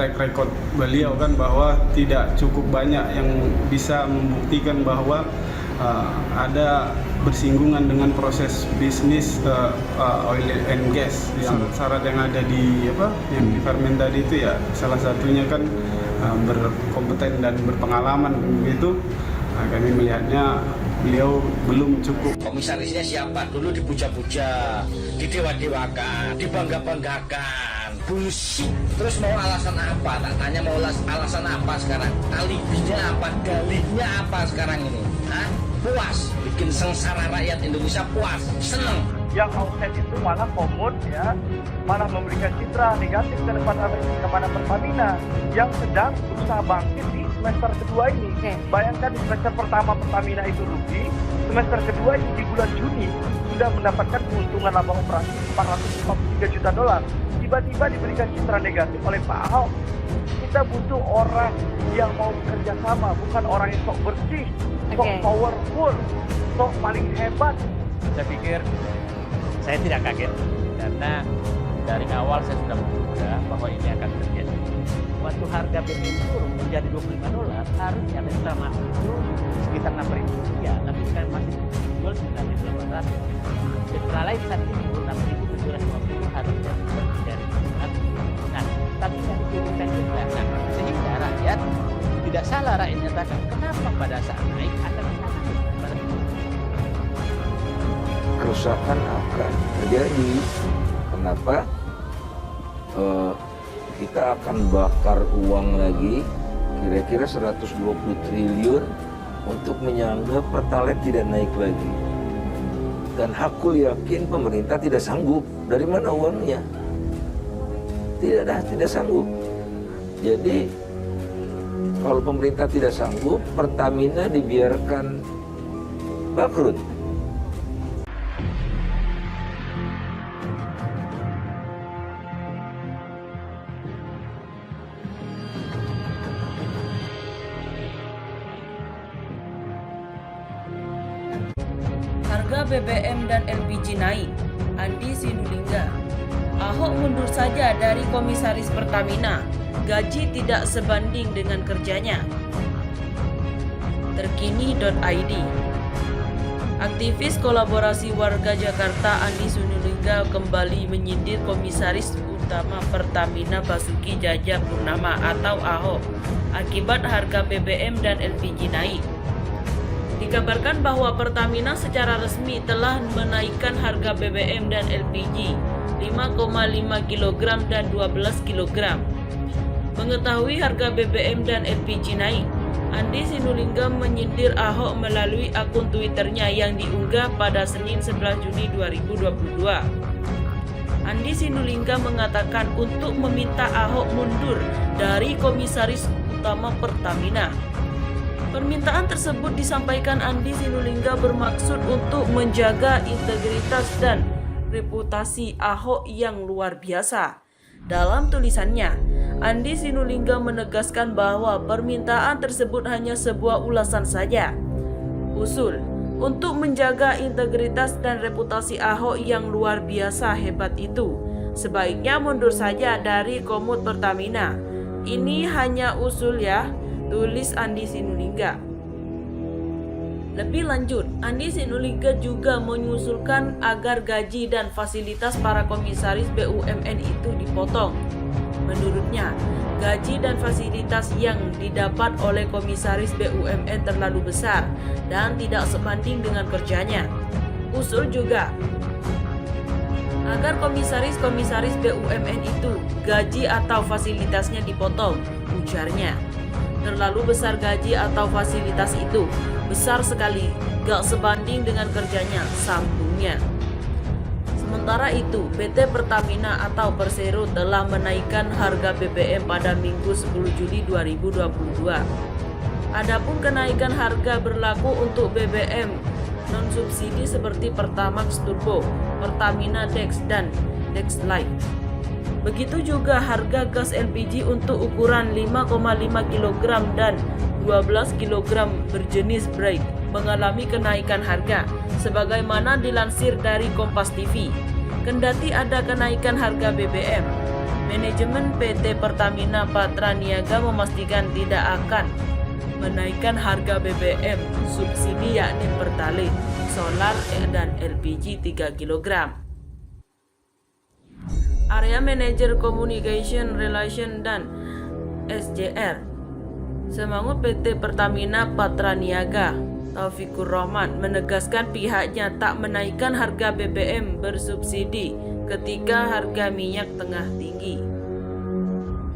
track record beliau kan bahwa tidak cukup banyak yang bisa membuktikan bahwa ada bersinggungan dengan proses bisnis oil and gas yang syarat yang ada di yang di Fermen tadi itu ya salah satunya kan berkompeten dan berpengalaman begitu. Kami melihatnya beliau belum cukup. Komisarisnya siapa? Dulu dipuja-puja, didewa-dewakan, dibangga-banggakan. Bullshit. Terus mau alasan apa? Tak tanya mau alasan apa sekarang? Alibinya apa? Dalihnya apa sekarang ini? Hah? Puas, bikin sengsara rakyat Indonesia puas, seneng. Yang offset itu malah komod ya, malah memberikan citra negatif kepada Pertamina yang sedang berusaha bangkit di semester kedua ini. Bayangkan di semester pertama Pertamina itu rugi, semester kedua itu di bulan Juni sudah mendapatkan keuntungan laba operasi $453 juta. Tiba-tiba diberikan citra negatif oleh Pak Ahok. Kita butuh orang yang mau bekerja sama, bukan orang yang sok bersih, sok powerful, sok paling hebat. Saya pikir saya tidak kaget karena dari awal saya sudah menduga bahwa ini akan terjadi. Waktu harga BBM turun menjadi $25, harusnya kita masuk itu sekitar $6.000 ya, tapi kan masih jual $9.800. Setelah lain saat ini $6.750 harusnya sudah menjadi. Nah, tapi yang diturunkan juga, sehingga rakyat tidak salah rakyat nyatakan kenapa pada saat naik akan menangani pada kerusakan akan terjadi. Kenapa? Kita akan bakar uang lagi kira-kira 120 triliun untuk menyangga Pertalite tidak naik lagi. Dan aku yakin pemerintah tidak sanggup. Dari mana uangnya? Tidak sanggup. Jadi kalau pemerintah tidak sanggup, Pertamina dibiarkan bangkrut. Harga BBM dan LPG naik, Andi Sinulinga. Ahok mundur saja dari komisaris Pertamina, gaji tidak sebanding dengan kerjanya. Terkini.id. Aktivis kolaborasi warga Jakarta Andi Sinulinga kembali menyindir komisaris utama Pertamina Basuki Cahayapurnama atau Ahok akibat harga BBM dan LPG naik. Dikabarkan bahwa Pertamina secara resmi telah menaikkan harga BBM dan LPG 5,5 kg dan 12 kg. Mengetahui harga BBM dan LPG naik, Andi Sinulinga menyindir Ahok melalui akun Twitternya yang diunggah pada Senin 11 Juni 2022. Andi Sinulinga mengatakan untuk meminta Ahok mundur dari komisaris utama Pertamina. Permintaan tersebut disampaikan Andi Sinulinga bermaksud untuk menjaga integritas dan reputasi Ahok yang luar biasa. Dalam tulisannya, Andi Sinulinga menegaskan bahwa permintaan tersebut hanya sebuah ulasan saja. Usul untuk menjaga integritas dan reputasi Ahok yang luar biasa hebat itu, sebaiknya mundur saja dari Komut Pertamina. Ini hanya usul ya, tulis Andi Sinulinga. Lebih lanjut, Andi Sinulinga juga mengusulkan agar gaji dan fasilitas para komisaris BUMN itu dipotong. Menurutnya, gaji dan fasilitas yang didapat oleh komisaris BUMN terlalu besar dan tidak sebanding dengan kerjanya. Usul juga agar komisaris-komisaris BUMN itu gaji atau fasilitasnya dipotong, ujarnya. Terlalu besar gaji atau fasilitas itu, besar sekali, gak sebanding dengan kerjanya, sambungnya. Sementara itu, PT Pertamina atau Persero telah menaikkan harga BBM pada Minggu 10 Juli 2022. Adapun kenaikan harga berlaku untuk BBM non-subsidi seperti Pertamax Turbo, Pertamina Dex, dan Dex Lite. Begitu juga harga gas LPG untuk ukuran 5,5 kg dan 12 kg berjenis Bright mengalami kenaikan harga, sebagaimana dilansir dari Kompas TV. Kendati ada kenaikan harga BBM, Manajemen PT Pertamina Patraniaga memastikan tidak akan menaikkan harga BBM subsidi yakni Pertalite, solar dan LPG 3 kg. Area Manager Communication Relation dan SJR Semangut PT Pertamina Patraniaga, Taufikur Rahman, menegaskan pihaknya tak menaikkan harga BBM bersubsidi ketika harga minyak tengah tinggi.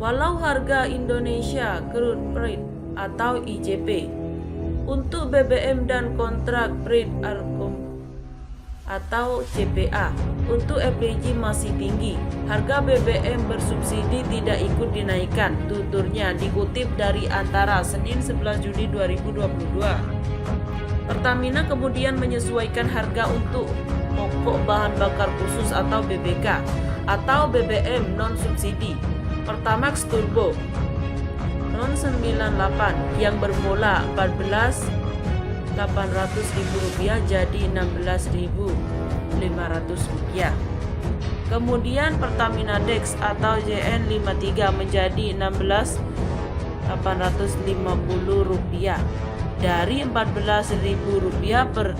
Walau harga Indonesia Crude Rate atau ICP untuk BBM dan kontrak Freight atau CPA untuk LPG masih tinggi, harga BBM bersubsidi tidak ikut dinaikkan, tuturnya dikutip dari Antara Senin 11 Juni 2022. Pertamina kemudian menyesuaikan harga untuk pokok bahan bakar khusus atau BBK atau BBM non subsidi Pertamax Turbo RON 98 yang bermula Rp14.800.000 jadi Rp16.500. Kemudian Pertamina Dex atau JN53 menjadi Rp16.850 dari Rp14.000 per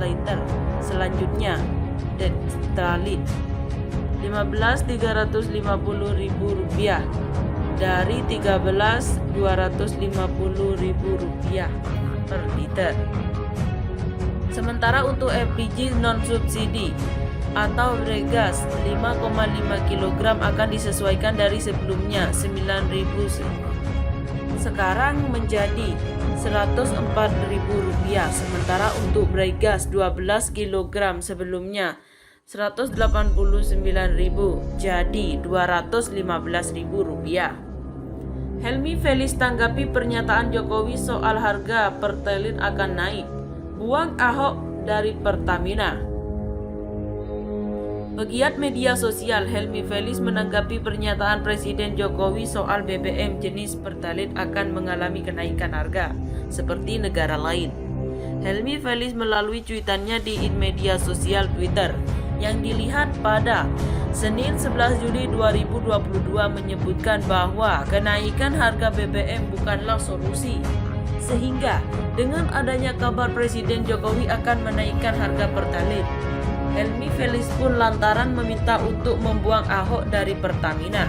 liter. Selanjutnya Detralite Rp15.350.000 dari Rp13.250.000 per liter. Sementara untuk LPG non subsidi atau regas 5,5 kg akan disesuaikan dari sebelumnya Rp9.000 sekarang menjadi Rp104.000. Sementara untuk regas 12 kg sebelumnya Rp189.000 jadi Rp215.000. Helmi Felis tanggapi pernyataan Jokowi soal harga Pertalite akan naik, buang Ahok dari Pertamina. Pegiat media sosial Helmi Felis menanggapi pernyataan Presiden Jokowi soal BBM jenis Pertalite akan mengalami kenaikan harga seperti negara lain. Helmi Felis melalui cuitannya di media sosial Twitter yang dilihat pada Senin 11 Juli 2022 menyebutkan bahwa kenaikan harga BBM bukanlah solusi, sehingga dengan adanya kabar Presiden Jokowi akan menaikkan harga Pertalite, Helmi Felis pun lantaran meminta untuk membuang Ahok dari Pertamina.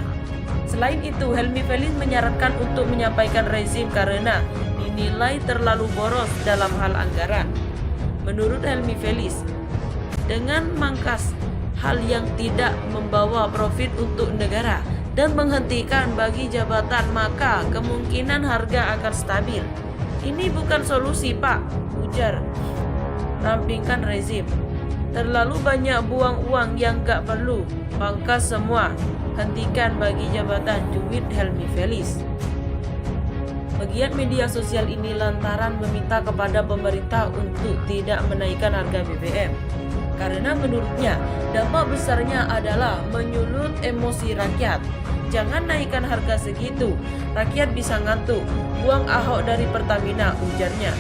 Selain itu, Helmi Felis menyarankan untuk menyampaikan rezim karena dinilai terlalu boros dalam hal anggaran. Menurut Helmi Felis, dengan mangkas hal yang tidak membawa profit untuk negara dan menghentikan bagi jabatan, maka kemungkinan harga akan stabil. Ini bukan solusi, Pak, ujar. Rampingkan rezim. Terlalu banyak buang uang yang gak perlu. Pangkas semua. Hentikan bagi jabatan, cuit Helmi Felis. Pegiat media sosial ini lantaran meminta kepada pemerintah untuk tidak menaikkan harga BBM. Karena menurutnya dampak besarnya adalah menyulut emosi rakyat. Jangan naikkan harga segitu, rakyat bisa ngantuk. Buang Ahok dari Pertamina, ujarnya.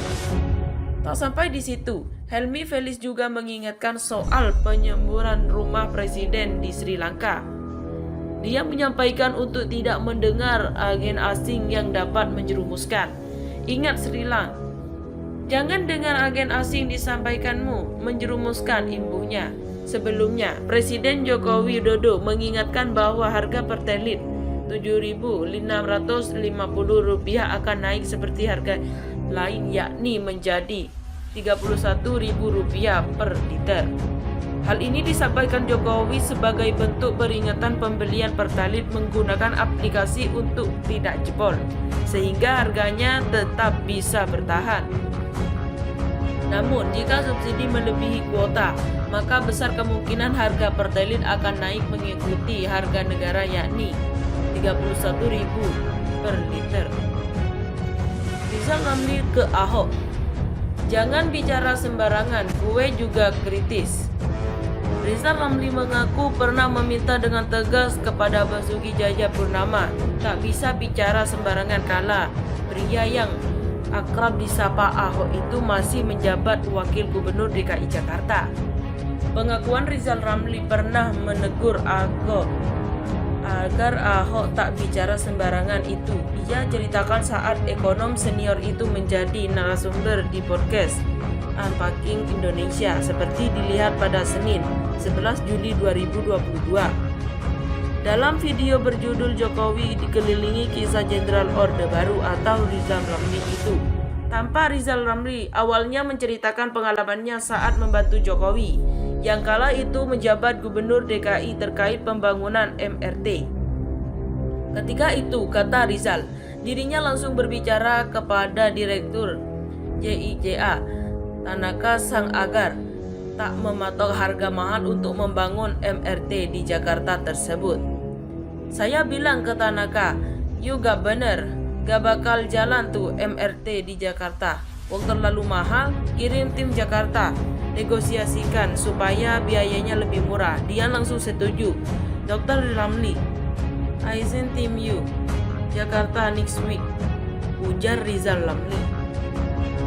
Tak sampai di situ, Helmi Felis juga mengingatkan soal penyemburan rumah presiden di Sri Lanka. Dia menyampaikan untuk tidak mendengar agen asing yang dapat menjerumuskan. Ingat Sri Lanka. Jangan dengar agen asing disampaikanmu menjerumuskan, imbuhnya. Sebelumnya, Presiden Joko Widodo mengingatkan bahwa harga Pertalite Rp7.650 akan naik seperti harga lain, yakni menjadi Rp31.000 per liter. Hal ini disampaikan Jokowi sebagai bentuk peringatan pembelian Pertalite menggunakan aplikasi untuk tidak jebol, sehingga harganya tetap bisa bertahan. Namun, jika subsidi melebihi kuota, maka besar kemungkinan harga Pertalite akan naik mengikuti harga negara, yakni Rp31.000 per liter. Rizal Ramli ke Ahok. Jangan bicara sembarangan, gue juga kritis. Rizal Ramli mengaku pernah meminta dengan tegas kepada Basuki Cahayapurnama tak bisa bicara sembarangan kala pria yang akrab disapa Ahok itu masih menjabat Wakil Gubernur DKI Jakarta. Pengakuan Rizal Ramli pernah menegur Ahok Agar Ahok tak bicara sembarangan itu, ia ceritakan saat ekonom senior itu menjadi narasumber di podcast Unpacking Indonesia seperti dilihat pada Senin 11 Juli 2022. Dalam video berjudul Jokowi dikelilingi kisah Jenderal Orde Baru atau Rizal Ramli itu, tanpa Rizal Ramli awalnya menceritakan pengalamannya saat membantu Jokowi yang kala itu menjabat Gubernur DKI terkait pembangunan MRT. Ketika itu, kata Rizal, dirinya langsung berbicara kepada Direktur JIJA Tanaka Sang agar tak mematok harga mahal untuk membangun MRT di Jakarta tersebut. Saya bilang ke Tanaka, "You gak bener, gak bakal jalan tuh MRT di Jakarta. Uang terlalu mahal, kirim tim Jakarta, negosiasikan supaya biayanya lebih murah." Dia langsung setuju. Dr. Ramli, "I send team you Jakarta next week," ujar Rizal Ramli.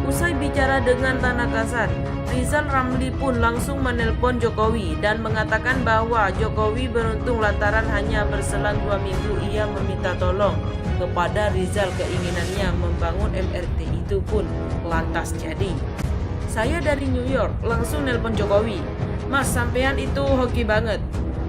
Usai bicara dengan Tanaka San, Rizal Ramli pun langsung menelpon Jokowi dan mengatakan bahwa Jokowi beruntung lantaran hanya berselang 2 minggu ia meminta tolong kepada Rizal, keinginannya membangun MRT itu pun lantas jadi. Saya dari New York langsung nelpon Jokowi, "Mas, sampean itu hoki banget.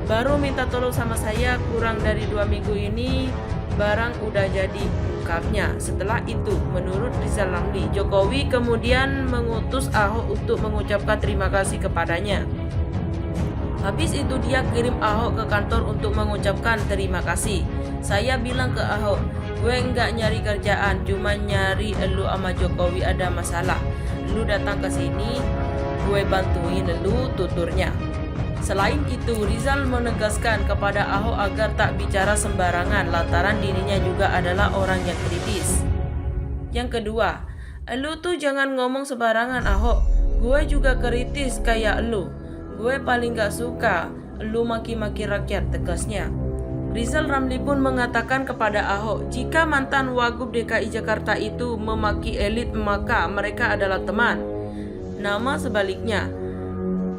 Baru minta tolong sama saya kurang dari 2 minggu ini barang udah jadi," ungkapnya. Setelah itu, menurut Rizal Ramli, Jokowi kemudian mengutus Ahok untuk mengucapkan terima kasih kepadanya. Habis itu dia kirim Ahok ke kantor untuk mengucapkan terima kasih. Saya bilang ke Ahok, "Gue nggak nyari kerjaan, cuma nyari elu sama Jokowi ada masalah. Lu datang ke sini, gue bantuin elu," tuturnya. Selain itu, Rizal menegaskan kepada Ahok agar tak bicara sembarangan lantaran dirinya juga adalah orang yang kritis. Yang kedua, "Elu tuh jangan ngomong sembarangan, Ahok. Gue juga kritis kayak elu. Gue paling gak suka elu maki-maki rakyat," tegasnya. Rizal Ramli pun mengatakan kepada Ahok, jika mantan Wagub DKI Jakarta itu memaki elit maka mereka adalah teman. Nama sebaliknya,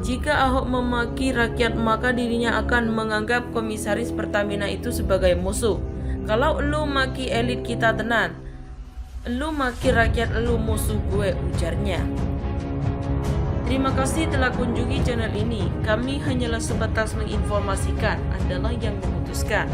jika Ahok memaki rakyat maka dirinya akan menganggap komisaris Pertamina itu sebagai musuh. "Kalau elu maki elit kita tenan, elu maki rakyat elu musuh gue," ujarnya. Terima kasih telah kunjungi channel ini. Kami hanyalah sebatas menginformasikan, Anda yang memutuskan.